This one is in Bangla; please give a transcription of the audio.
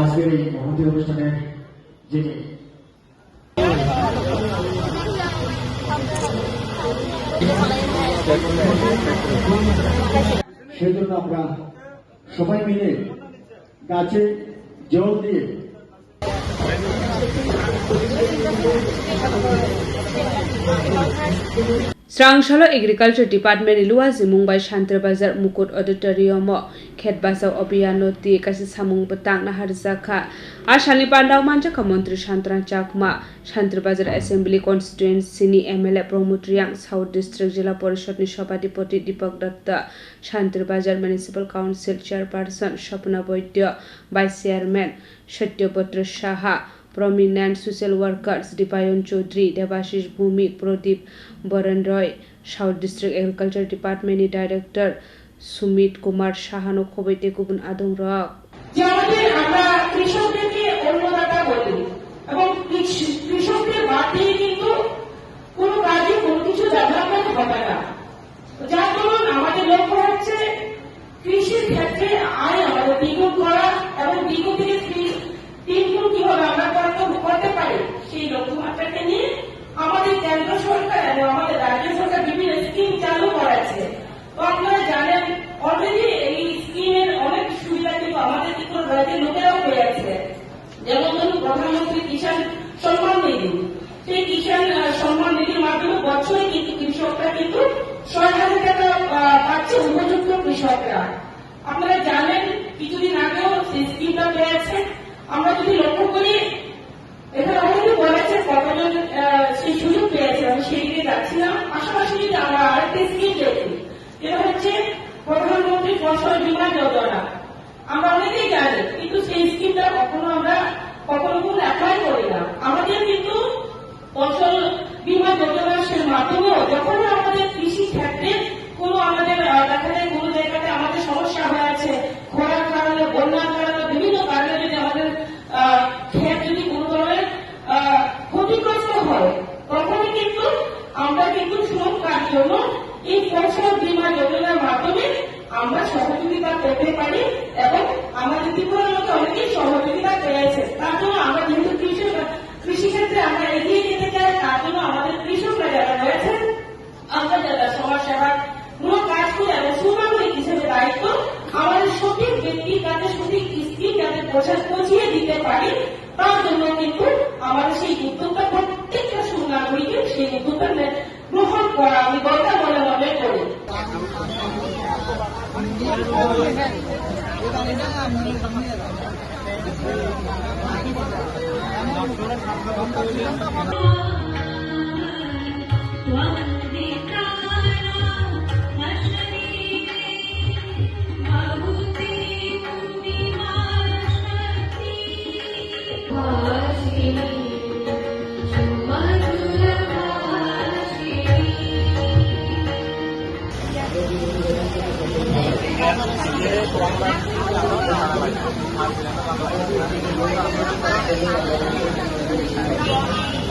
আজকের এই মহতী অনুষ্ঠানের যিনি সেজন্য আমরা সবাই মিলে গাছে জল দিয়ে Srangshalo Agriculture Department Luwazi Mumbai Shantre Bazar Mukut Auditorium Khetbasau Obiano Ti Kasi Samung Betang na Harzakha Ashani Pandau Manjaka Montri Shantran Chakma Shantre Bazar Assembly Constituency Ni MLA Promotriang South District Jila Porishad ni Sabhapati Deepak Datta Shantre Bazar Municipal Council Chairperson Shapna Boitya Vice Chairman Satyapatra Shaha Prominent social workers Dipayon Chaudhary, Devashish Bhumik, Pradip Baran Roy, South District Agriculture Department Director Sumit Kumar Shahano Khobete Kubun Adong Rock. আমাদের আমরা কৃষকদেরকে অন্নদাতা বলি এবং কৃষকদের বাদ দিয়ে কিন্তু কোনো কাজে কোনো কিছু ডেভেলপমেন্ট হবে না। যার দরুন আমাদের লক্ষ্য হচ্ছে কৃষির ক্ষেত্রে আয় আমাদের দ্বিগুণ করা এবং দ্বিগুণ থেকে তিনগুণ কিভাবে আমরা করতে পারি সেই লক্ষ্যমাত্রাকে নিয়ে আমাদের কেন্দ্র সরকার এবং আমাদের রাজ্য সরকার বিভিন্ন স্কিম চালু করেছে। তো আপনারা জানেন অলরেডি এই স্কিমের অনেক সুবিধা কিন্তু আমাদের রাজ্যের লোকেরাও পেয়েছে। যেমন ধরুন প্রধানমন্ত্রী কিষাণ সম্মান নিধি, সেই কিষাণ সম্মান নিধির মাধ্যমে বছরে কিন্তু কৃষকরা কিন্তু ৬,০০০ টাকা পাচ্ছে উপযুক্ত কৃষকরা। আপনারা জানেন কিছুদিন আগেও সেই স্কিমটা পেয়েছে। আমরা যদি লক্ষ্য করি এখানে অনেকে বলেছে কতজন সেই সুযোগ পেয়েছে, আমি সেই দিকে যাচ্ছিলাম। পাশাপাশি যদি আমরা আরেকটি স্কিম দেখি যেটা হচ্ছে প্রধানমন্ত্রী ফসল বীমা যোজনা, আমরা অনেকেই জানি কিন্তু সেই স্কিমটা কখনো অ্যাপ্লাই করি না। আমাদের কিন্তু ফসল বীমা যোজনার মাধ্যমেও যখন আমাদের কৃষি ক্ষেত্রে কোনো আমাদের দেখা যায় কোনো জায়গাতে আমাদের সমস্যা হয়ে আছে, খরার কারণে, বন্যার কারণে, বিভিন্ন কারণে যদি আমাদের ক্ষেত যদি কোনো ধরনের ক্ষতিগ্রস্ত হয় তখনই কিন্তু আমরা কিন্তু সুরক্ষার জন্য এই ফসল বীমা যোজনার মাধ্যমে আমরা সহযোগিতা পেতে পারি এবং আমাদের ত্রিপুরার মধ্যে অনেকেই সহযোগিতা পেয়েছে। তার জন্য আমরা যেহেতু কৃষি ক্ষেত্রে আমরা এগিয়ে যেতে চাই, তার জন্য আমাদের কৃষকরা যারা রয়েছেন আমরা যারা সমাজ সেবার মূল কাজ করি এবং সুনাগরিক হিসেবে দায়িত্ব আমাদের সঠিক ব্যক্তির কাছে সঠিক স্কিম যাতে পৌঁছিয়ে দিতে পারি, তার জন্য কিন্তু আমাদের সেই উদ্যোগটা প্রত্যেকটা সুনাগরিকের সেই উদ্যোগটা গ্রহণ করা আমি দরকার বলে মনে করি।